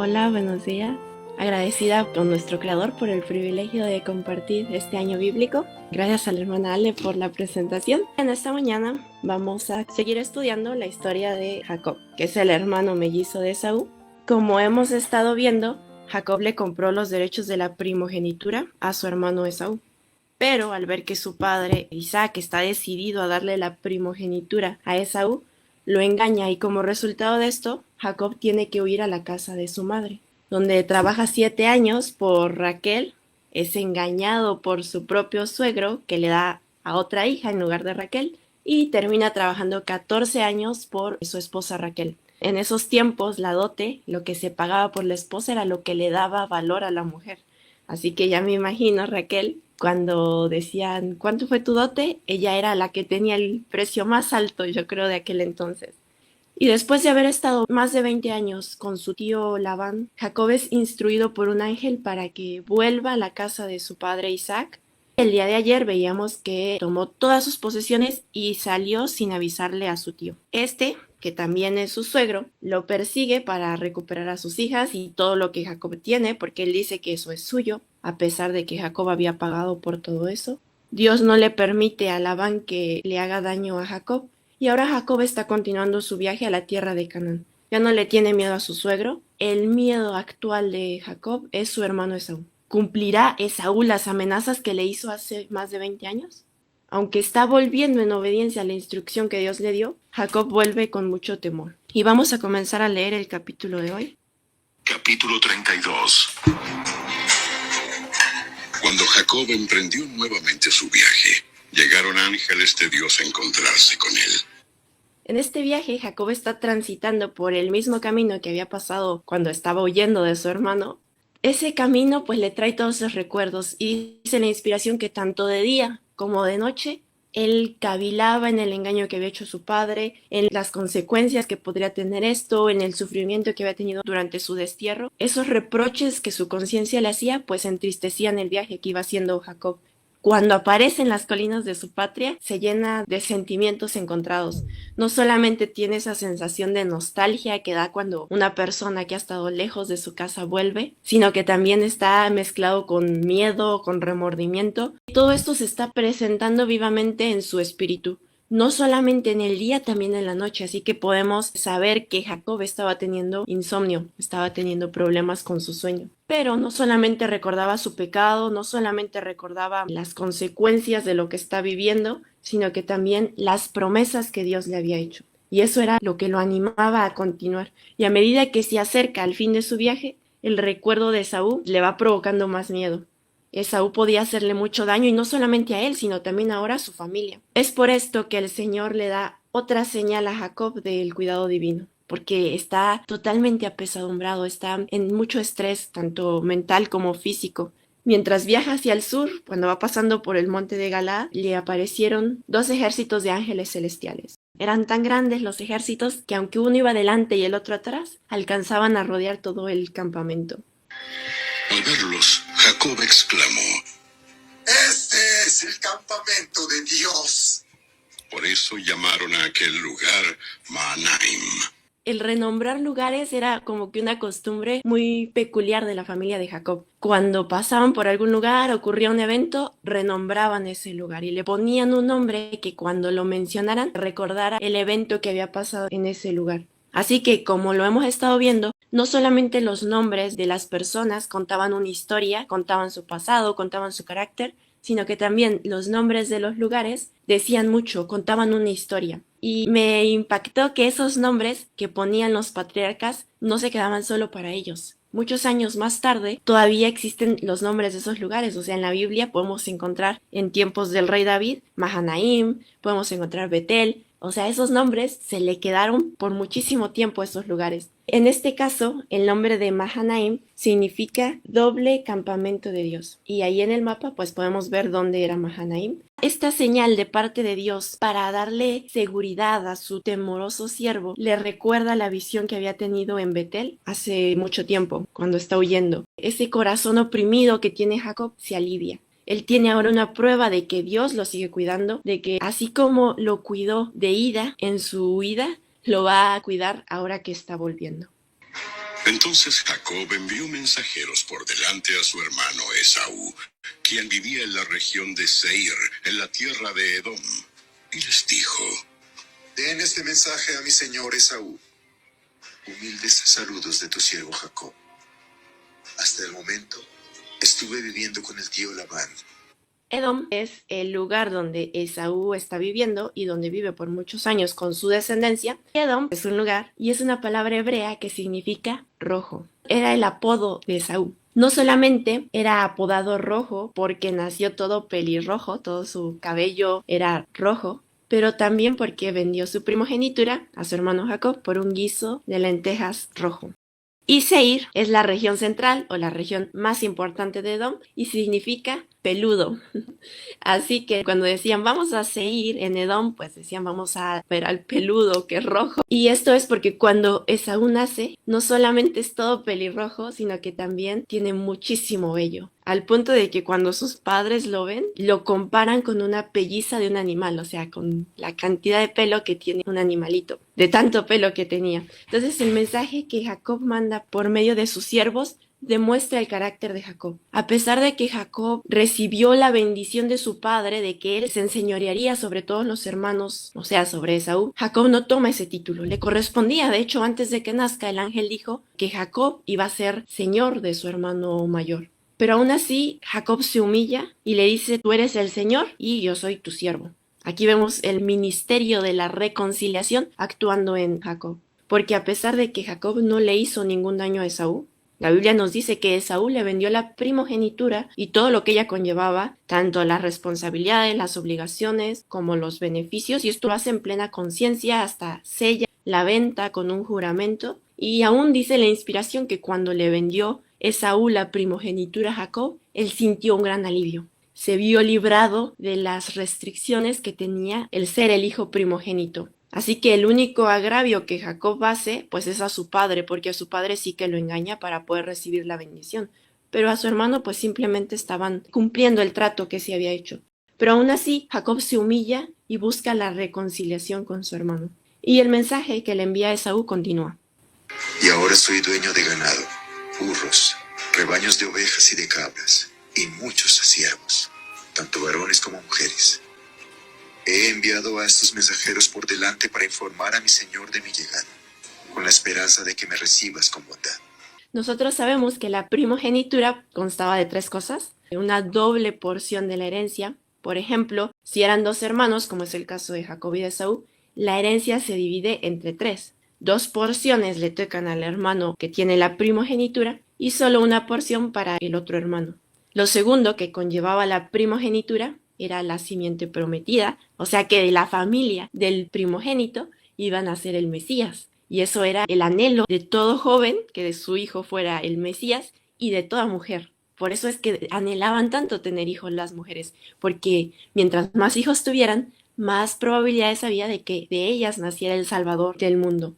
Hola, buenos días. Agradecida con nuestro creador por el privilegio de compartir este año bíblico. Gracias a la hermana Ale por la presentación. En esta mañana vamos a seguir estudiando la historia de Jacob, que es el hermano mellizo de Esaú. Como hemos estado viendo, Jacob le compró los derechos de la primogenitura a su hermano Esaú. Pero al ver que su padre Isaac está decidido a darle la primogenitura a Esaú, lo engaña y como resultado de esto, Jacob tiene que huir a la casa de su madre, donde trabaja 7 años por Raquel, es engañado por su propio suegro que le da a otra hija en lugar de Raquel y termina trabajando 14 años por su esposa Raquel. En esos tiempos la dote, lo que se pagaba por la esposa era lo que le daba valor a la mujer. Así que ya me imagino Raquel cuando decían ¿cuánto fue tu dote? Ella era la que tenía el precio más alto, yo creo, de aquel entonces. Y después de haber estado más de 20 años con su tío Labán, Jacob es instruido por un ángel para que vuelva a la casa de su padre Isaac. El día de ayer veíamos que tomó todas sus posesiones y salió sin avisarle a su tío. Este, que también es su suegro, lo persigue para recuperar a sus hijas y todo lo que Jacob tiene, porque él dice que eso es suyo, a pesar de que Jacob había pagado por todo eso. Dios no le permite a Labán que le haga daño a Jacob, y ahora Jacob está continuando su viaje a la tierra de Canaán. Ya no le tiene miedo a su suegro. El miedo actual de Jacob es su hermano Esaú. ¿Cumplirá Esaú las amenazas que le hizo hace más de 20 años? Aunque está volviendo en obediencia a la instrucción que Dios le dio, Jacob vuelve con mucho temor. Y vamos a comenzar a leer el capítulo de hoy. Capítulo 32. Cuando Jacob emprendió nuevamente su viaje, llegaron ángeles de Dios a encontrarse con él. En este viaje, Jacob está transitando por el mismo camino que había pasado cuando estaba huyendo de su hermano. Ese camino pues le trae todos esos recuerdos y dice la inspiración que tanto de día como de noche él cavilaba en el engaño que había hecho su padre, en las consecuencias que podría tener esto, en el sufrimiento que había tenido durante su destierro. Esos reproches que su conciencia le hacía pues entristecían el viaje que iba haciendo Jacob. Cuando aparece en las colinas de su patria, se llena de sentimientos encontrados. No solamente tiene esa sensación de nostalgia que da cuando una persona que ha estado lejos de su casa vuelve, sino que también está mezclado con miedo, con remordimiento. Y todo esto se está presentando vivamente en su espíritu. No solamente en el día, también en la noche, así que podemos saber que Jacob estaba teniendo insomnio, estaba teniendo problemas con su sueño. Pero no solamente recordaba su pecado, no solamente recordaba las consecuencias de lo que está viviendo, sino que también las promesas que Dios le había hecho. Y eso era lo que lo animaba a continuar. Y a medida que se acerca al fin de su viaje, el recuerdo de Esaú le va provocando más miedo. Esaú podía hacerle mucho daño y no solamente a él, sino también ahora a su familia. Es por esto que el Señor le da otra señal a Jacob del cuidado divino, porque está totalmente apesadumbrado, está en mucho estrés, tanto mental como físico. Mientras viaja hacia el sur, cuando va pasando por el monte de Galaad, le aparecieron 2 ejércitos de ángeles celestiales. Eran tan grandes los ejércitos que aunque uno iba delante y el otro atrás, alcanzaban a rodear todo el campamento. Al verlos, Jacob exclamó: Este es el campamento de Dios. Por eso llamaron a aquel lugar Mahanaim. El renombrar lugares era como que una costumbre muy peculiar de la familia de Jacob. Cuando pasaban por algún lugar, ocurría un evento, renombraban ese lugar y le ponían un nombre que cuando lo mencionaran recordara el evento que había pasado en ese lugar. Así que, como lo hemos estado viendo, no solamente los nombres de las personas contaban una historia, contaban su pasado, contaban su carácter, sino que también los nombres de los lugares decían mucho, contaban una historia. Y me impactó que esos nombres que ponían los patriarcas no se quedaban solo para ellos. Muchos años más tarde todavía existen los nombres de esos lugares, o sea, en la Biblia podemos encontrar en tiempos del rey David, Mahanaim, podemos encontrar Betel, o sea, esos nombres se le quedaron por muchísimo tiempo a esos lugares. En este caso, el nombre de Mahanaim significa doble campamento de Dios. Y ahí en el mapa pues podemos ver dónde era Mahanaim. Esta señal de parte de Dios para darle seguridad a su temoroso siervo le recuerda la visión que había tenido en Betel hace mucho tiempo, cuando está huyendo. Ese corazón oprimido que tiene Jacob se alivia. Él tiene ahora una prueba de que Dios lo sigue cuidando, de que así como lo cuidó de ida en su huida, lo va a cuidar ahora que está volviendo. Entonces Jacob envió mensajeros por delante a su hermano Esaú, quien vivía en la región de Seir, en la tierra de Edom, y les dijo: Den este mensaje a mi señor Esaú. Humildes saludos de tu siervo Jacob. Hasta el momento, estuve viviendo con el tío Labán. Edom es el lugar donde Esaú está viviendo y donde vive por muchos años con su descendencia. Edom es un lugar y es una palabra hebrea que significa rojo. Era el apodo de Esaú. No solamente era apodado rojo porque nació todo pelirrojo, todo su cabello era rojo, pero también porque vendió su primogenitura a su hermano Jacob por un guiso de lentejas rojo. Y Seir es la región central o la región más importante de Edom y significa peludo. Así que cuando decían vamos a Seir en Edom, pues decían vamos a ver al peludo que es rojo. Y esto es porque cuando Esaú nace, no solamente es todo pelirrojo, sino que también tiene muchísimo vello. Al punto de que cuando sus padres lo ven, lo comparan con una pelliza de un animal, o sea, con la cantidad de pelo que tiene un animalito, de tanto pelo que tenía. Entonces el mensaje que Jacob manda por medio de sus siervos demuestra el carácter de Jacob. A pesar de que Jacob recibió la bendición de su padre de que él se enseñorearía sobre todos los hermanos, o sea, sobre Esaú, Jacob no toma ese título, le correspondía. De hecho, antes de que nazca, el ángel dijo que Jacob iba a ser señor de su hermano mayor. Pero aún así, Jacob se humilla y le dice: tú eres el Señor y yo soy tu siervo. Aquí vemos el ministerio de la reconciliación actuando en Jacob. Porque a pesar de que Jacob no le hizo ningún daño a Esaú, la Biblia nos dice que Esaú le vendió la primogenitura y todo lo que ella conllevaba, tanto las responsabilidades, las obligaciones, como los beneficios, y esto lo hace en plena conciencia, hasta sella la venta con un juramento. Y aún dice la inspiración que cuando le vendió Esaú la primogenitura a Jacob, él sintió un gran alivio. Se vio librado de las restricciones que tenía el ser el hijo primogénito. Así que el único agravio que Jacob hace, pues es a su padre, porque a su padre sí que lo engaña para poder recibir la bendición. Pero a su hermano pues simplemente estaban cumpliendo el trato que se había hecho. Pero aún así, Jacob se humilla y busca la reconciliación con su hermano. Y el mensaje que le envía a Esaú continúa. Y ahora soy dueño de ganado, burros, rebaños de ovejas y de cabras, y muchos siervos, tanto varones como mujeres. He enviado a estos mensajeros por delante para informar a mi señor de mi llegada, con la esperanza de que me recibas con bondad. Nosotros sabemos que la primogenitura constaba de 3 cosas: una doble porción de la herencia. Por ejemplo, si eran 2 hermanos, como es el caso de Jacob y de Esaú, la herencia se divide entre 3. 2 porciones le tocan al hermano que tiene la primogenitura y solo una porción para el otro hermano. Lo segundo que conllevaba la primogenitura era la simiente prometida, o sea que de la familia del primogénito iban a ser el Mesías. Y eso era el anhelo de todo joven, que de su hijo fuera el Mesías, y de toda mujer. Por eso es que anhelaban tanto tener hijos las mujeres, porque mientras más hijos tuvieran, más probabilidades había de que de ellas naciera el Salvador del mundo.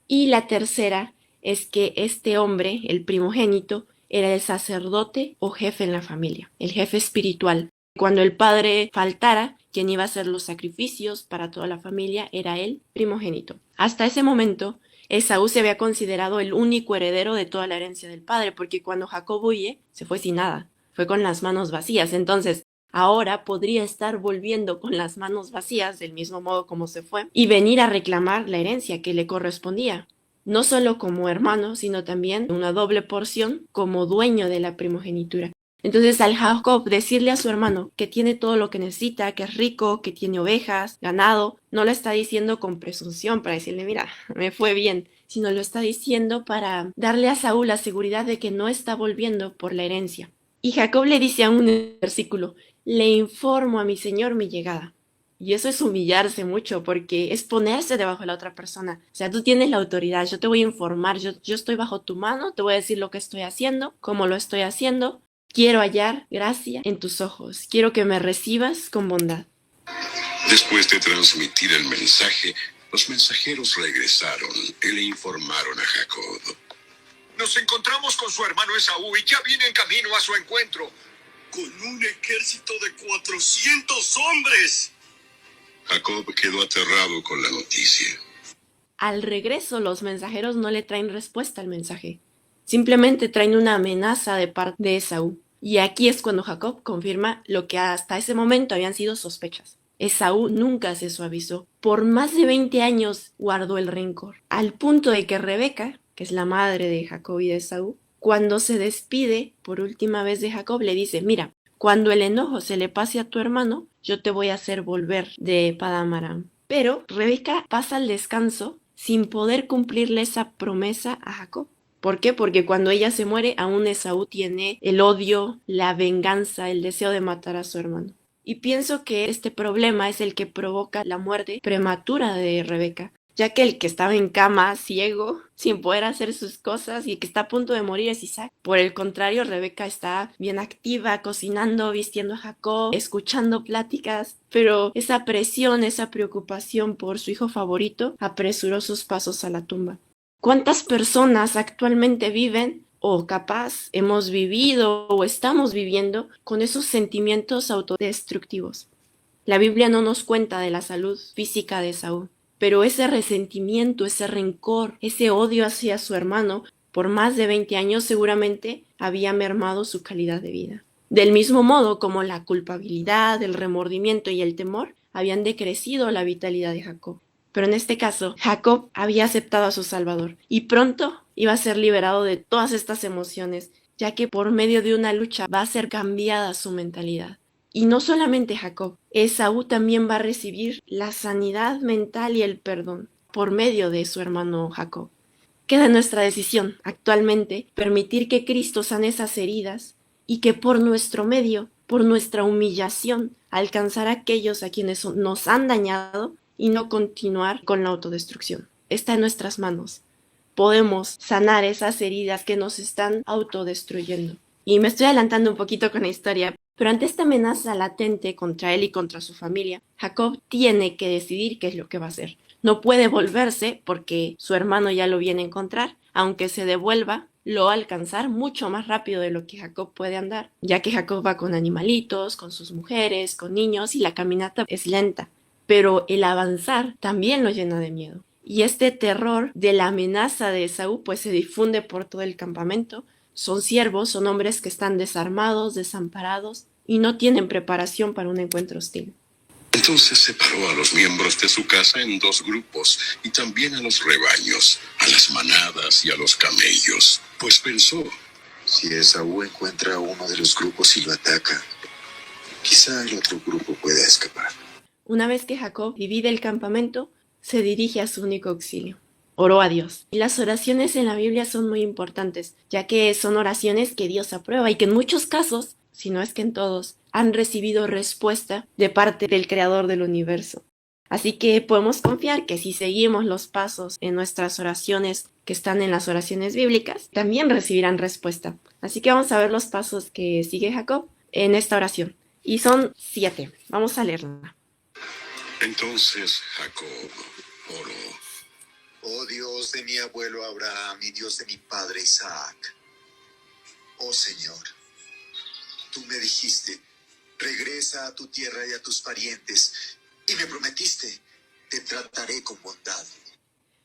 Y la tercera es que este hombre, el primogénito, era el sacerdote o jefe en la familia, el jefe espiritual. Cuando el padre faltara, quien iba a hacer los sacrificios para toda la familia era el primogénito. Hasta ese momento, Esaú se había considerado el único heredero de toda la herencia del padre, porque cuando Jacob huye, se fue sin nada, fue con las manos vacías. Entonces, ahora podría estar volviendo con las manos vacías, del mismo modo como se fue, y venir a reclamar la herencia que le correspondía, no solo como hermano, sino también una doble porción como dueño de la primogenitura. Entonces al Jacob decirle a su hermano que tiene todo lo que necesita, que es rico, que tiene ovejas, ganado, no lo está diciendo con presunción para decirle mira, me fue bien, sino lo está diciendo para darle a Saúl la seguridad de que no está volviendo por la herencia. Y Jacob le dice a un versículo: le informo a mi señor mi llegada. Y eso es humillarse mucho, porque es ponerse debajo de la otra persona. O sea, tú tienes la autoridad, yo te voy a informar, yo estoy bajo tu mano, te voy a decir lo que estoy haciendo, cómo lo estoy haciendo. Quiero hallar gracia en tus ojos. Quiero que me recibas con bondad. Después de transmitir el mensaje, los mensajeros regresaron y le informaron a Jacob. Nos encontramos con su hermano Esaú y ya viene en camino a su encuentro, con un ejército de 400 hombres. Jacob quedó aterrado con la noticia. Al regreso, los mensajeros no le traen respuesta al mensaje. Simplemente traen una amenaza de parte de Esaú. Y aquí es cuando Jacob confirma lo que hasta ese momento habían sido sospechas. Esaú nunca se suavizó. Por más de 20 años guardó el rencor, al punto de que Rebeca, que es la madre de Jacob y de Esaú, cuando se despide por última vez de Jacob, le dice, mira, cuando el enojo se le pase a tu hermano, yo te voy a hacer volver de Padán Aram. Pero Rebeca pasa al descanso sin poder cumplirle esa promesa a Jacob. ¿Por qué? Porque cuando ella se muere, aún Esaú tiene el odio, la venganza, el deseo de matar a su hermano. Y pienso que este problema es el que provoca la muerte prematura de Rebeca, ya que el que estaba en cama, ciego, sin poder hacer sus cosas y que está a punto de morir es Isaac. Por el contrario, Rebeca está bien activa, cocinando, vistiendo a Jacob, escuchando pláticas, pero esa presión, esa preocupación por su hijo favorito apresuró sus pasos a la tumba. ¿Cuántas personas actualmente viven o capaz hemos vivido o estamos viviendo con esos sentimientos autodestructivos? La Biblia no nos cuenta de la salud física de Saúl, pero ese resentimiento, ese rencor, ese odio hacia su hermano, por más de 20 años seguramente había mermado su calidad de vida. Del mismo modo como la culpabilidad, el remordimiento y el temor habían decrecido la vitalidad de Jacob. Pero en este caso, Jacob había aceptado a su Salvador y pronto iba a ser liberado de todas estas emociones, ya que por medio de una lucha va a ser cambiada su mentalidad. Y no solamente Jacob, Esaú también va a recibir la sanidad mental y el perdón por medio de su hermano Jacob. Queda en nuestra decisión actualmente permitir que Cristo sane esas heridas y que por nuestro medio, por nuestra humillación, alcanzar a aquellos a quienes nos han dañado y no continuar con la autodestrucción. Está en nuestras manos. Podemos sanar esas heridas que nos están autodestruyendo. Y me estoy adelantando un poquito con la historia, pero ante esta amenaza latente contra él y contra su familia, Jacob tiene que decidir qué es lo que va a hacer. No puede volverse porque su hermano ya lo viene a encontrar. Aunque se devuelva, lo va a alcanzar mucho más rápido de lo que Jacob puede andar, ya que Jacob va con animalitos, con sus mujeres, con niños y la caminata es lenta. Pero el avanzar también lo llena de miedo. Y este terror de la amenaza de Esaú pues se difunde por todo el campamento. Son siervos, son hombres que están desarmados, desamparados y no tienen preparación para un encuentro hostil. Entonces separó a los miembros de su casa en 2 grupos y también a los rebaños, a las manadas y a los camellos, pues pensó, Si Esaú encuentra a uno de los grupos y lo ataca, quizá el otro grupo pueda escapar. Una vez que Jacob divide el campamento, se dirige a su único auxilio. Oró a Dios. Y las oraciones en la Biblia son muy importantes, ya que son oraciones que Dios aprueba y que en muchos casos, si no es que en todos, han recibido respuesta de parte del Creador del universo. Así que podemos confiar que si seguimos los pasos en nuestras oraciones que están en las oraciones bíblicas, también recibirán respuesta. Así que vamos a ver los pasos que sigue Jacob en esta oración. Y son 7. Vamos a leerla. entonces Jacob oró. Oh Dios de mi abuelo Abraham y Dios de mi padre Isaac. Oh Señor, tú me dijiste, regresa a tu tierra y a tus parientes, y me prometiste, te trataré con bondad.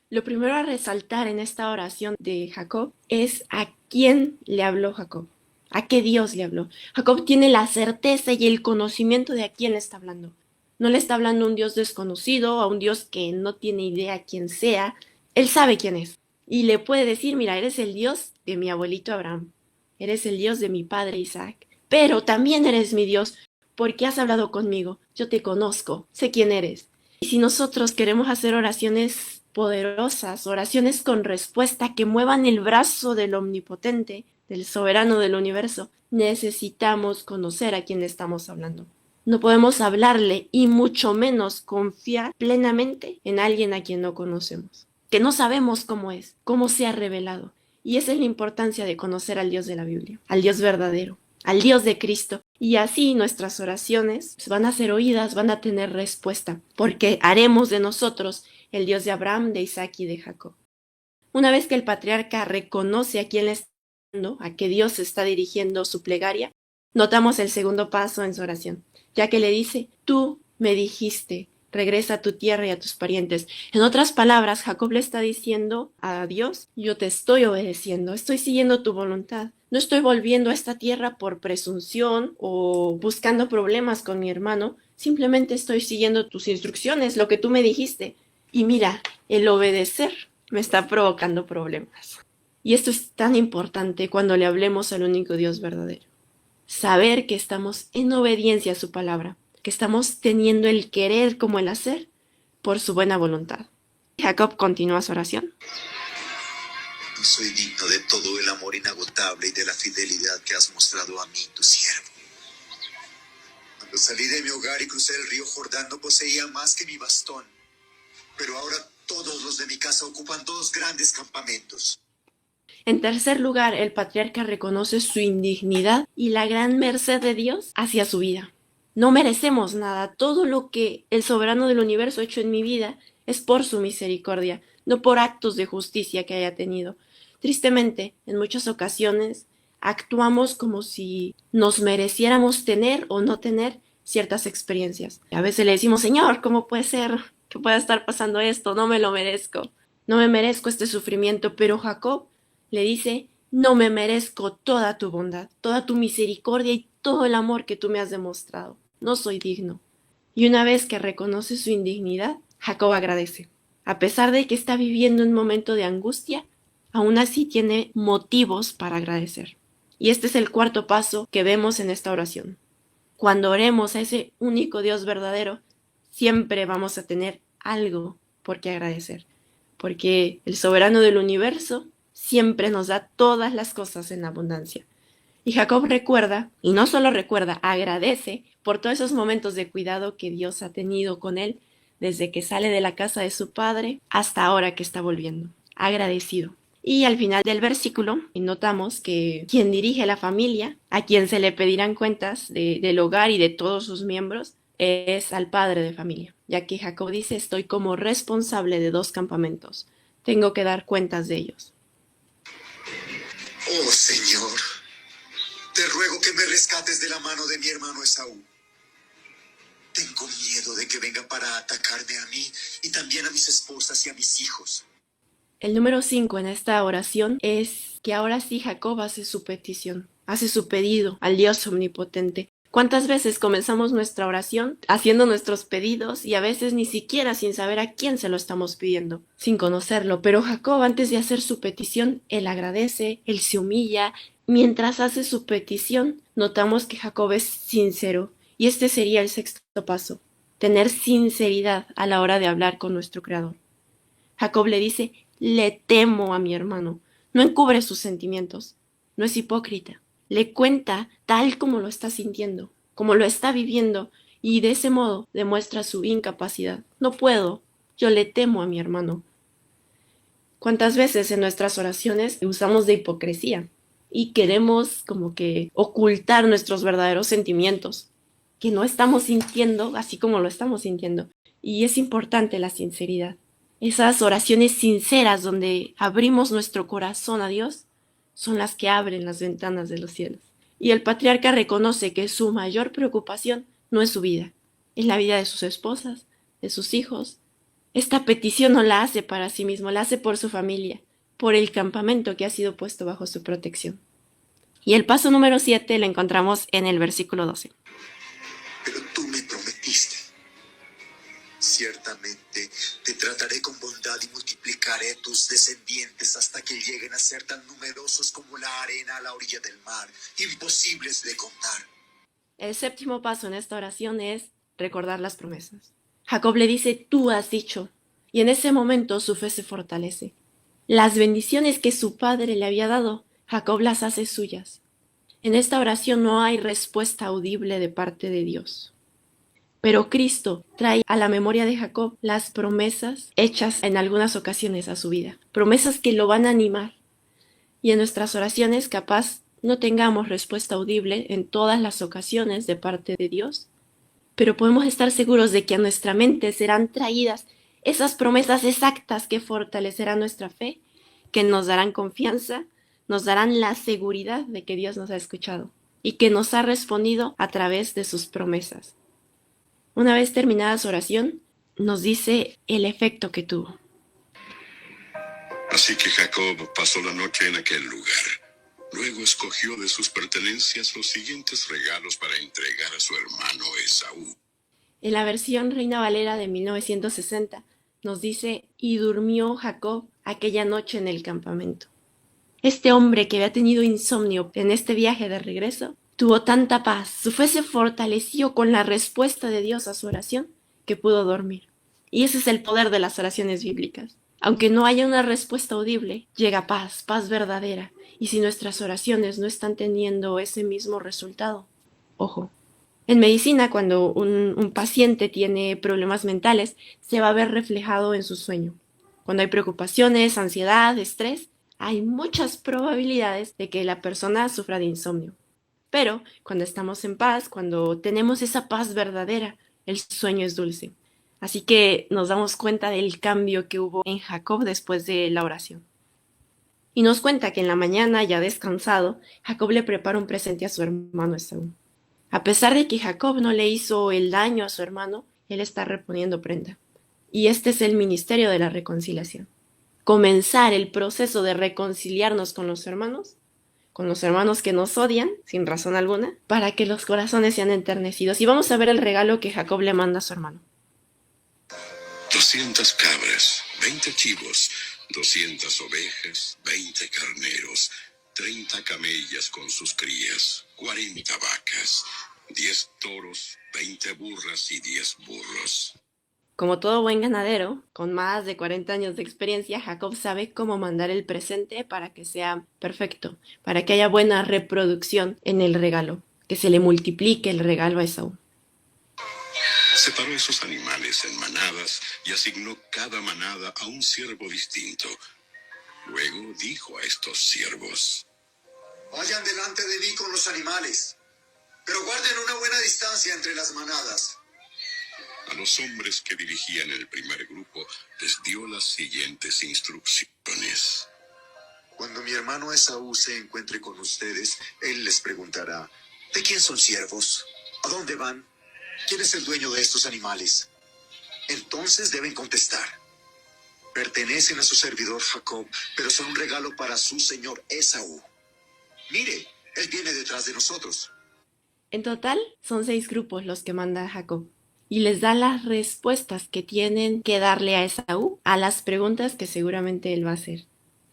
Lo primero a resaltar en esta oración de Jacob es a quién le habló Jacob, a qué Dios le habló. Jacob tiene la certeza y el conocimiento de a quién le está hablando. No le está hablando a un Dios desconocido, a un Dios que no tiene idea quién sea. Él sabe quién es y le puede decir, mira, eres el Dios de mi abuelito Abraham, eres el Dios de mi padre Isaac, pero también eres mi Dios porque has hablado conmigo, yo te conozco, sé quién eres. Y si nosotros queremos hacer oraciones poderosas, oraciones con respuesta que muevan el brazo del omnipotente, del soberano del universo, necesitamos conocer a quién le estamos hablando. No podemos hablarle y mucho menos confiar plenamente en alguien a quien no conocemos, que no sabemos cómo es, cómo se ha revelado. Y esa es la importancia de conocer al Dios de la Biblia, al Dios verdadero, al Dios de Cristo. Y así nuestras oraciones van a ser oídas, van a tener respuesta, porque haremos de nosotros el Dios de Abraham, de Isaac y de Jacob. Una vez que el patriarca reconoce a quién le está hablando, a qué Dios está dirigiendo su plegaria, notamos el segundo paso en su oración, ya que le dice, tú me dijiste, regresa a tu tierra y a tus parientes. En otras palabras, Jacob le está diciendo a Dios, yo te estoy obedeciendo, estoy siguiendo tu voluntad. No estoy volviendo a esta tierra por presunción o buscando problemas con mi hermano, simplemente estoy siguiendo tus instrucciones, lo que tú me dijiste. Y mira, el obedecer me está provocando problemas. Y esto es tan importante cuando le hablemos al único Dios verdadero. Saber que estamos en obediencia a su palabra, que estamos teniendo el querer como el hacer por su buena voluntad. Jacob continúa su oración. No soy digno de todo el amor inagotable y de la fidelidad que has mostrado a mí, tu siervo. Cuando salí de mi hogar y crucé el río Jordán no poseía más que mi bastón, pero ahora todos los de mi casa ocupan 2 grandes campamentos. En tercer lugar, el patriarca reconoce su indignidad y la gran merced de Dios hacia su vida. No merecemos nada. Todo lo que el soberano del universo ha hecho en mi vida es por su misericordia, no por actos de justicia que haya tenido. Tristemente, en muchas ocasiones, actuamos como si nos mereciéramos tener o no tener ciertas experiencias. A veces le decimos, Señor, ¿cómo puede ser que pueda estar pasando esto? No me lo merezco. No me merezco este sufrimiento. Pero Jacob le dice, no me merezco toda tu bondad, toda tu misericordia y todo el amor que tú me has demostrado. No soy digno. Y una vez que reconoce su indignidad, Jacob agradece. A pesar de que está viviendo un momento de angustia, aún así tiene motivos para agradecer. Y este es el cuarto paso que vemos en esta oración. Cuando oremos a ese único Dios verdadero, siempre vamos a tener algo por qué agradecer. Porque el soberano del universo siempre nos da todas las cosas en abundancia. Y Jacob recuerda, y no solo recuerda, agradece por todos esos momentos de cuidado que Dios ha tenido con él desde que sale de la casa de su padre hasta ahora que está volviendo. Agradecido. Y al final del versículo notamos que quien dirige la familia, a quien se le pedirán cuentas del hogar y de todos sus miembros, es al padre de familia, ya que Jacob dice, estoy como responsable de 2 campamentos. Tengo que dar cuentas de ellos. Oh Señor, te ruego que me rescates de la mano de mi hermano Esaú. Tengo miedo de que venga para atacarme a mí y también a mis esposas y a mis hijos. El número 5 en esta oración es que ahora sí Jacob hace su petición, hace su pedido al Dios omnipotente. ¿Cuántas veces comenzamos nuestra oración haciendo nuestros pedidos y a veces ni siquiera sin saber a quién se lo estamos pidiendo, sin conocerlo? Pero Jacob, antes de hacer su petición, él agradece, él se humilla. Mientras hace su petición, notamos que Jacob es sincero. Y este sería el sexto paso, tener sinceridad a la hora de hablar con nuestro Creador. Jacob le dice, le temo a mi hermano. No encubre sus sentimientos, no es hipócrita. Le cuenta tal como lo está sintiendo, como lo está viviendo, y de ese modo demuestra su incapacidad. No puedo, yo le temo a mi hermano. ¿Cuántas veces en nuestras oraciones usamos de hipocresía y queremos como que ocultar nuestros verdaderos sentimientos, que no estamos sintiendo así como lo estamos sintiendo? Y es importante la sinceridad. Esas oraciones sinceras donde abrimos nuestro corazón a Dios son las que abren las ventanas de los cielos. Y el patriarca reconoce que su mayor preocupación no es su vida, es la vida de sus esposas, de sus hijos. Esta petición no la hace para sí mismo, la hace por su familia, por el campamento que ha sido puesto bajo su protección. Y el paso número 7 lo encontramos en el versículo 12. Pero tú me prometiste. Ciertamente te trataré con bondad y multiplicaré tus descendientes hasta que lleguen a ser tan numerosos como la arena a la orilla del mar, imposibles de contar. El séptimo paso en esta oración es recordar las promesas. Jacob le dice, tú has dicho, y en ese momento su fe se fortalece. Las bendiciones que su padre le había dado, Jacob las hace suyas. En esta oración no hay respuesta audible de parte de Dios. Pero Cristo trae a la memoria de Jacob las promesas hechas en algunas ocasiones a su vida. Promesas que lo van a animar. Y en nuestras oraciones capaz no tengamos respuesta audible en todas las ocasiones de parte de Dios, pero podemos estar seguros de que a nuestra mente serán traídas esas promesas exactas que fortalecerán nuestra fe, que nos darán confianza, nos darán la seguridad de que Dios nos ha escuchado y que nos ha respondido a través de sus promesas. Una vez terminada su oración, nos dice el efecto que tuvo. Así que Jacob pasó la noche en aquel lugar. Luego escogió de sus pertenencias los siguientes regalos para entregar a su hermano Esaú. En la versión Reina Valera de 1960 nos dice: y durmió Jacob aquella noche en el campamento. Este hombre que había tenido insomnio en este viaje de regreso tuvo tanta paz, su fe se fortaleció con la respuesta de Dios a su oración, que pudo dormir. Y ese es el poder de las oraciones bíblicas. Aunque no haya una respuesta audible, llega paz, paz verdadera. Y si nuestras oraciones no están teniendo ese mismo resultado, ojo. En medicina, cuando un paciente tiene problemas mentales, se va a ver reflejado en su sueño. Cuando hay preocupaciones, ansiedad, estrés, hay muchas probabilidades de que la persona sufra de insomnio. Pero cuando estamos en paz, cuando tenemos esa paz verdadera, el sueño es dulce. Así que nos damos cuenta del cambio que hubo en Jacob después de la oración. Y nos cuenta que en la mañana, ya descansado, Jacob le prepara un presente a su hermano Esaú. A pesar de que Jacob no le hizo el daño a su hermano, él está reponiendo prenda. Y este es el ministerio de la reconciliación. Comenzar el proceso de reconciliarnos con los hermanos que nos odian, sin razón alguna, para que los corazones sean enternecidos. Y vamos a ver el regalo que Jacob le manda a su hermano. 200 cabras, 20 chivos, 200 ovejas, 20 carneros, 30 camellas con sus crías, 40 vacas, 10 toros, 20 burras y 10 burros. Como todo buen ganadero, con más de 40 años de experiencia, Jacob sabe cómo mandar el presente para que sea perfecto, para que haya buena reproducción en el regalo, que se le multiplique el regalo a Esaú. Separó esos animales en manadas y asignó cada manada a un siervo distinto. Luego dijo a estos siervos: Vayan delante de mí con los animales, pero guarden una buena distancia entre las manadas. A los hombres que dirigían el primer grupo les dio las siguientes instrucciones. Cuando mi hermano Esaú se encuentre con ustedes, él les preguntará: ¿de quién son siervos? ¿A dónde van? ¿Quién es el dueño de estos animales? Entonces deben contestar: pertenecen a su servidor Jacob, pero son un regalo para su señor Esaú. Mire, él viene detrás de nosotros. En total, son 6 grupos los que manda Jacob. Y les da las respuestas que tienen que darle a Esaú a las preguntas que seguramente él va a hacer.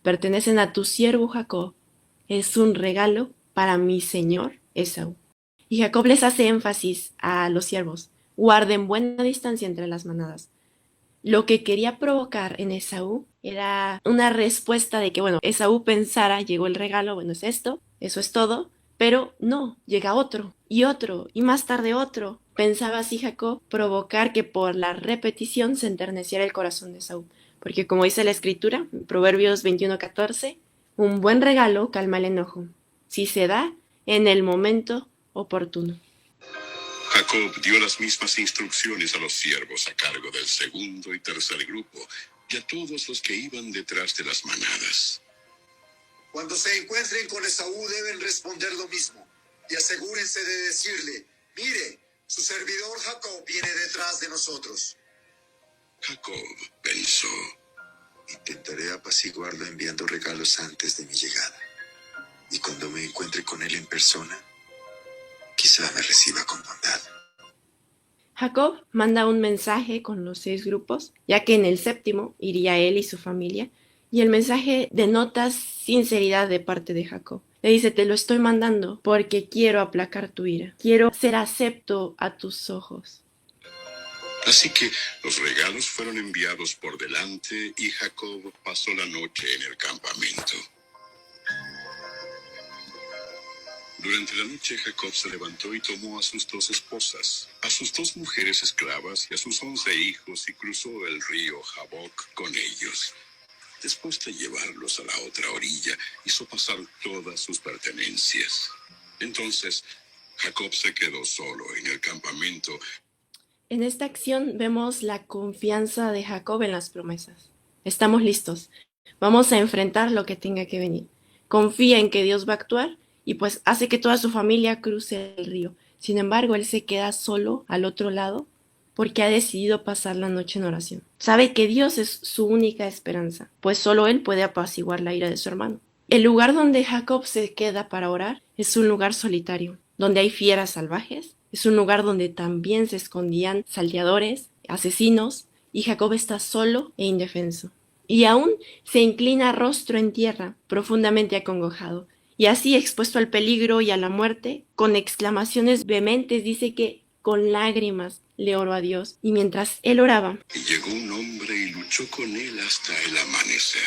Pertenecen a tu siervo Jacob. Es un regalo para mi señor Esaú. Y Jacob les hace énfasis a los siervos: guarden buena distancia entre las manadas. Lo que quería provocar en Esaú era una respuesta de que, bueno, Esaú pensara: llegó el regalo, bueno, es esto, eso es todo, pero no, llega otro, y más tarde otro. Pensaba así Jacob provocar que por la repetición se enterneciera el corazón de Esaú, porque como dice la escritura, en Proverbios 21:14, un buen regalo calma el enojo, si se da en el momento oportuno. Jacob dio las mismas instrucciones a los siervos a cargo del segundo y tercer grupo y a todos los que iban detrás de las manadas. Cuando se encuentren con Esaú deben responder lo mismo y asegúrense de decirle: mire, su servidor Jacob viene detrás de nosotros. Jacob pensó: intentaré apaciguarlo enviando regalos antes de mi llegada. Y cuando me encuentre con él en persona, quizá me reciba con bondad. Jacob manda un mensaje con los 6 grupos, ya que en el séptimo iría él y su familia, y el mensaje denota sinceridad de parte de Jacob. Le dice: te lo estoy mandando porque quiero aplacar tu ira, quiero ser acepto a tus ojos. Así que los regalos fueron enviados por delante y Jacob pasó la noche en el campamento. Durante la noche Jacob se levantó y tomó a sus 2 esposas, a sus 2 mujeres esclavas y a sus 11 hijos y cruzó el río Jaboc con ellos. Después de llevarlos a la otra orilla, hizo pasar todas sus pertenencias. Entonces Jacob se quedó solo en el campamento. En esta acción vemos la confianza de Jacob en las promesas. Estamos listos. Vamos a enfrentar lo que tenga que venir. Confía en que Dios va a actuar y pues hace que toda su familia cruce el río. Sin embargo, él se queda solo al otro lado porque ha decidido pasar la noche en oración. Sabe que Dios es su única esperanza, pues solo Él puede apaciguar la ira de su hermano. El lugar donde Jacob se queda para orar es un lugar solitario, donde hay fieras salvajes, es un lugar donde también se escondían salteadores, asesinos, y Jacob está solo e indefenso. Y aún se inclina rostro en tierra, profundamente acongojado, y así expuesto al peligro y a la muerte, con exclamaciones vehementes dice que con lágrimas le oró a Dios, y mientras él oraba, Y llegó un hombre y luchó con él hasta el amanecer.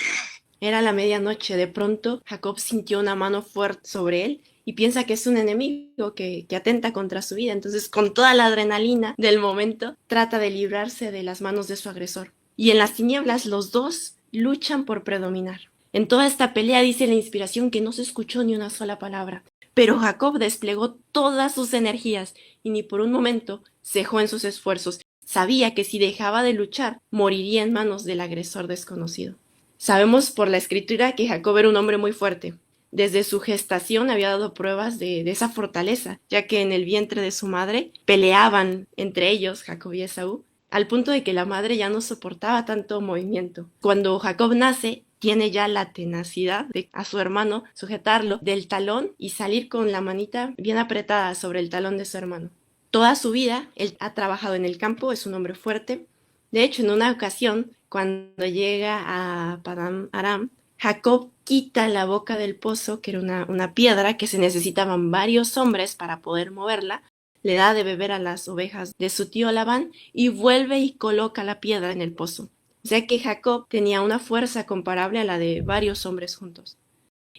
era la medianoche. De pronto Jacob sintió una mano fuerte sobre él y piensa que es un enemigo que atenta contra su vida. Entonces, con toda la adrenalina del momento, trata de librarse de las manos de su agresor. Y en las tinieblas los dos luchan por predominar. En toda esta pelea dice la inspiración que no se escuchó ni una sola palabra. Pero Jacob desplegó todas sus energías y ni por un momento cejó en sus esfuerzos. Sabía que si dejaba de luchar, moriría en manos del agresor desconocido. Sabemos por la escritura que Jacob era un hombre muy fuerte. Desde su gestación había dado pruebas de esa fortaleza, ya que en el vientre de su madre peleaban entre ellos, Jacob y Esaú, al punto de que la madre ya no soportaba tanto movimiento. Cuando Jacob nace, tiene ya la tenacidad de a su hermano sujetarlo del talón y salir con la manita bien apretada sobre el talón de su hermano. Toda su vida él ha trabajado en el campo, es un hombre fuerte. De hecho, en una ocasión, cuando llega a Padán Aram, Jacob quita la boca del pozo, que era una piedra que se necesitaban varios hombres para poder moverla, le da de beber a las ovejas de su tío Labán y vuelve y coloca la piedra en el pozo. O sea que Jacob tenía una fuerza comparable a la de varios hombres juntos.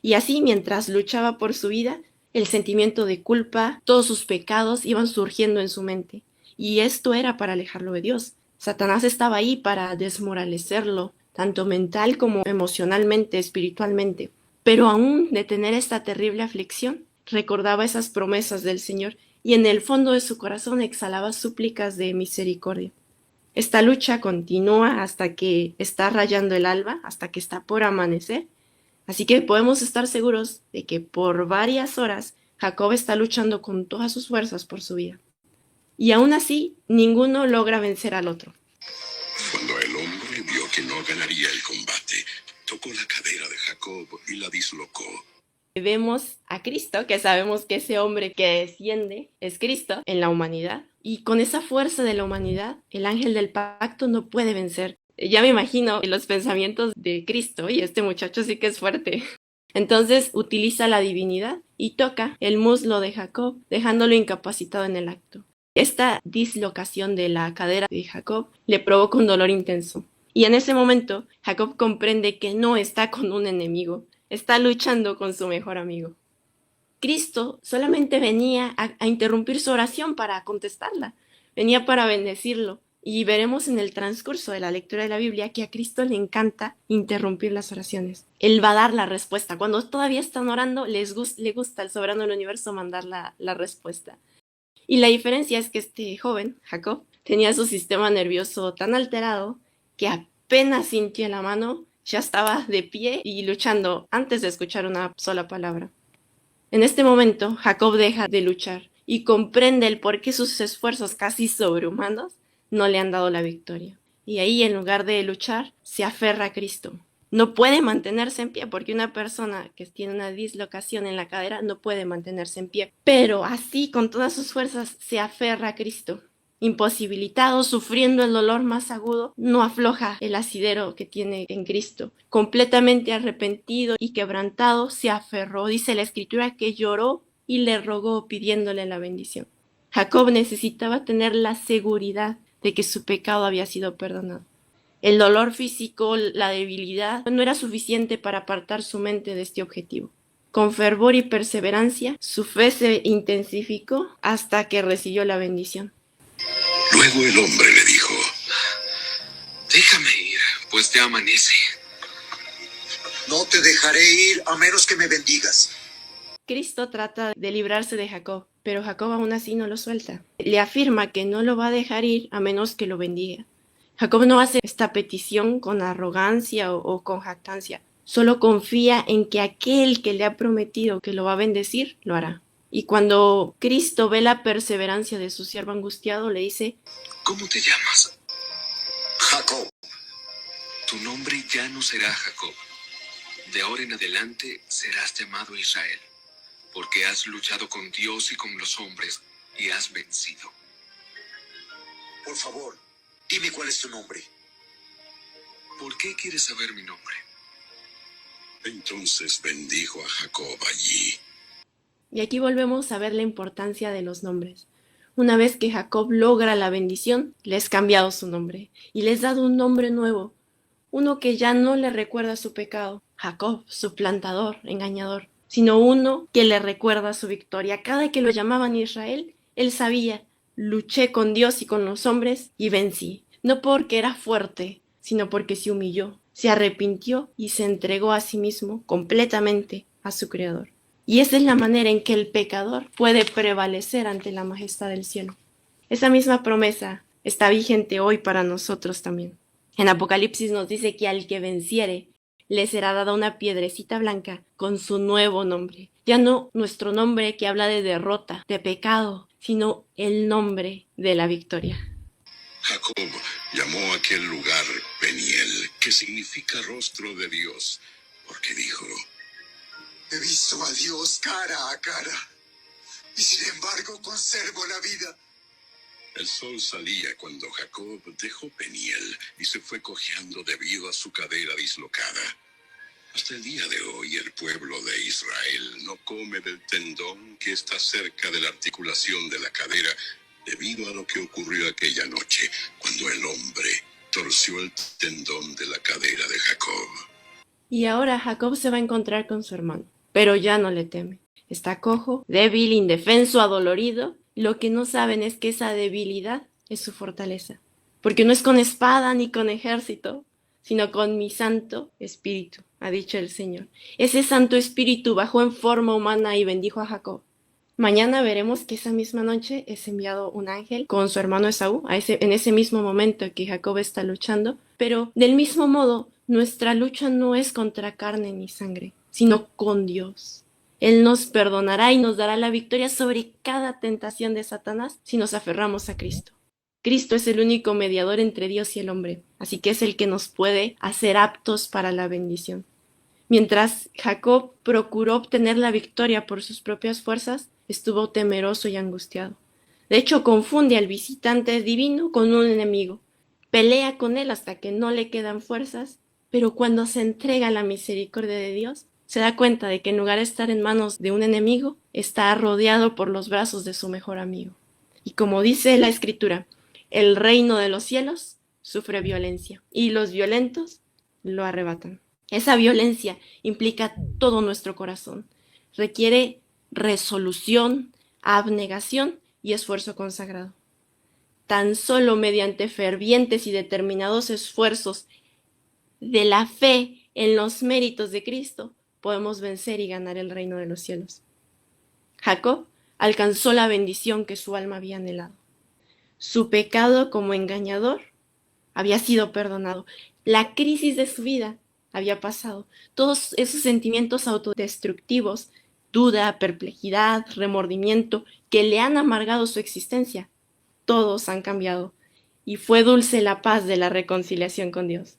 Y así, mientras luchaba por su vida, el sentimiento de culpa, todos sus pecados iban surgiendo en su mente. Y esto era para alejarlo de Dios. Satanás estaba ahí para desmoralecerlo, tanto mental como emocionalmente, espiritualmente. Pero aún de tener esta terrible aflicción, recordaba esas promesas del Señor y en el fondo de su corazón exhalaba súplicas de misericordia. Esta lucha continúa hasta que está rayando el alba, hasta que está por amanecer. Así que podemos estar seguros de que por varias horas Jacob está luchando con todas sus fuerzas por su vida. Y aún así, ninguno logra vencer al otro. Cuando el hombre vio que no ganaría el combate, tocó la cadera de Jacob y la dislocó. Vemos a Cristo, que sabemos que ese hombre que desciende es Cristo en la humanidad. Y con esa fuerza de la humanidad, el ángel del pacto no puede vencer. Ya me imagino los pensamientos de Cristo, y este muchacho sí que es fuerte. Entonces utiliza la divinidad y toca el muslo de Jacob, dejándolo incapacitado en el acto. Esta dislocación de la cadera de Jacob le provoca un dolor intenso. Y en ese momento, Jacob comprende que no está con un enemigo, está luchando con su mejor amigo. Cristo solamente venía a interrumpir su oración para contestarla, venía para bendecirlo. Y veremos en el transcurso de la lectura de la Biblia que a Cristo le encanta interrumpir las oraciones. Él va a dar la respuesta. Cuando todavía están orando, le gusta al soberano del universo mandar la respuesta. Y la diferencia es que este joven, Jacob, tenía su sistema nervioso tan alterado que apenas sintió la mano, ya estaba de pie y luchando antes de escuchar una sola palabra. En este momento, Jacob deja de luchar y comprende el por qué sus esfuerzos casi sobrehumanos no le han dado la victoria. Y ahí, en lugar de luchar, se aferra a Cristo. No puede mantenerse en pie, porque una persona que tiene una dislocación en la cadera no puede mantenerse en pie. Pero así, con todas sus fuerzas, se aferra a Cristo. Imposibilitado, sufriendo el dolor más agudo, no afloja el asidero que tiene en Cristo. Completamente arrepentido y quebrantado, se aferró. Dice la Escritura que lloró y le rogó pidiéndole la bendición. Jacob necesitaba tener la seguridad de que su pecado había sido perdonado. El dolor físico, la debilidad, no era suficiente para apartar su mente de este objetivo. Con fervor y perseverancia, su fe se intensificó hasta que recibió la bendición. Luego el hombre le dijo: Déjame ir, pues ya amanece. No te dejaré ir a menos que me bendigas. Cristo trata de librarse de Jacob, pero Jacob aún así no lo suelta. Le afirma que no lo va a dejar ir a menos que lo bendiga. Jacob no hace esta petición con arrogancia o con jactancia. Solo confía en que aquel que le ha prometido que lo va a bendecir, lo hará. Y cuando Cristo ve la perseverancia de su siervo angustiado, le dice: ¿Cómo te llamas? Jacob. Tu nombre ya no será Jacob. De ahora en adelante serás llamado Israel, porque has luchado con Dios y con los hombres y has vencido. Por favor, dime cuál es tu nombre. ¿Por qué quieres saber mi nombre? Entonces bendijo a Jacob allí. Y aquí volvemos a ver la importancia de los nombres. Una vez que Jacob logra la bendición, le es cambiado su nombre y le es dado un nombre nuevo, uno que ya no le recuerda su pecado, Jacob, suplantador, engañador, sino uno que le recuerda su victoria. Cada que lo llamaban Israel, él sabía: luché con Dios y con los hombres y vencí, no porque era fuerte, sino porque se humilló, se arrepintió y se entregó a sí mismo completamente a su Creador. Y esa es la manera en que el pecador puede prevalecer ante la majestad del cielo. Esa misma promesa está vigente hoy para nosotros también. En Apocalipsis nos dice que al que venciere le será dada una piedrecita blanca con su nuevo nombre. Ya no nuestro nombre que habla de derrota, de pecado, sino el nombre de la victoria. Jacob llamó a aquel lugar Peniel, que significa rostro de Dios, porque dijo: He visto a Dios cara a cara, y sin embargo conservo la vida. El sol salía cuando Jacob dejó Peniel y se fue cojeando debido a su cadera dislocada. Hasta el día de hoy el pueblo de Israel no come del tendón que está cerca de la articulación de la cadera, debido a lo que ocurrió aquella noche cuando el hombre torció el tendón de la cadera de Jacob. Y ahora Jacob se va a encontrar con su hermano, pero ya no le teme. Está cojo, débil, indefenso, adolorido. Lo que no saben es que esa debilidad es su fortaleza, porque no es con espada ni con ejército, sino con mi Santo Espíritu, ha dicho el Señor. Ese Santo Espíritu bajó en forma humana y bendijo a Jacob. Mañana veremos que esa misma noche es enviado un ángel con su hermano Esaú, en ese mismo momento que Jacob está luchando, pero del mismo modo, nuestra lucha no es contra carne ni sangre, sino con Dios. Él nos perdonará y nos dará la victoria sobre cada tentación de Satanás si nos aferramos a Cristo. Cristo es el único mediador entre Dios y el hombre, así que es el que nos puede hacer aptos para la bendición. Mientras Jacob procuró obtener la victoria por sus propias fuerzas, estuvo temeroso y angustiado. De hecho, confunde al visitante divino con un enemigo. Pelea con él hasta que no le quedan fuerzas, pero cuando se entrega a la misericordia de Dios, se da cuenta de que en lugar de estar en manos de un enemigo, está rodeado por los brazos de su mejor amigo. Y como dice la Escritura, el reino de los cielos sufre violencia y los violentos lo arrebatan. Esa violencia implica todo nuestro corazón. Requiere resolución, abnegación y esfuerzo consagrado. Tan solo mediante fervientes y determinados esfuerzos de la fe en los méritos de Cristo podemos vencer y ganar el reino de los cielos. Jacob alcanzó la bendición que su alma había anhelado. Su pecado como engañador había sido perdonado. La crisis de su vida había pasado. Todos esos sentimientos autodestructivos, duda, perplejidad, remordimiento, que le han amargado su existencia, todos han cambiado. Y fue dulce la paz de la reconciliación con Dios.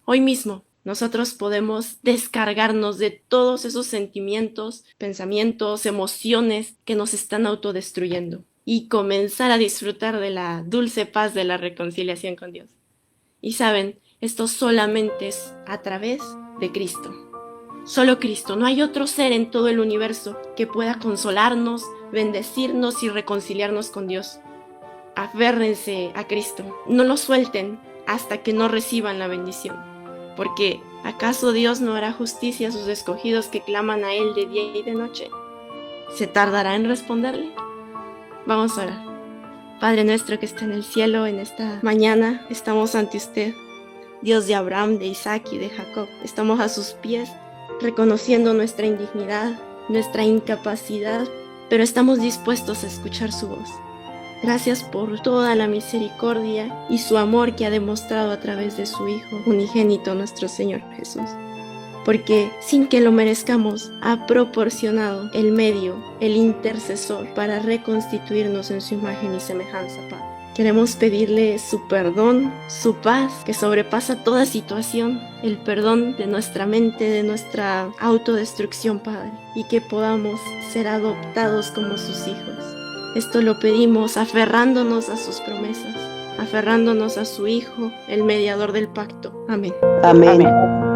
Hoy mismo nosotros podemos descargarnos de todos esos sentimientos, pensamientos, emociones que nos están autodestruyendo y comenzar a disfrutar de la dulce paz de la reconciliación con Dios. Y saben, esto solamente es a través de Cristo. Solo Cristo, no hay otro ser en todo el universo que pueda consolarnos, bendecirnos y reconciliarnos con Dios. Aférrense a Cristo, no lo suelten hasta que no reciban la bendición. Porque ¿acaso Dios no hará justicia a sus escogidos que claman a Él de día y de noche? ¿Se tardará en responderle? Vamos a orar. Padre nuestro que está en el cielo, en esta mañana estamos ante usted, Dios de Abraham, de Isaac y de Jacob. Estamos a sus pies, reconociendo nuestra indignidad, nuestra incapacidad, pero estamos dispuestos a escuchar su voz. Gracias por toda la misericordia y su amor que ha demostrado a través de su Hijo unigénito, nuestro Señor Jesús. porque sin que lo merezcamos ha proporcionado el medio, el intercesor para reconstituirnos en su imagen y semejanza, Padre. Queremos pedirle su perdón, su paz que sobrepasa toda situación, el perdón de nuestra mente, de nuestra autodestrucción, Padre, y que podamos ser adoptados como sus hijos. Esto lo pedimos aferrándonos a sus promesas, aferrándonos a su Hijo, el mediador del pacto. Amén. Amén.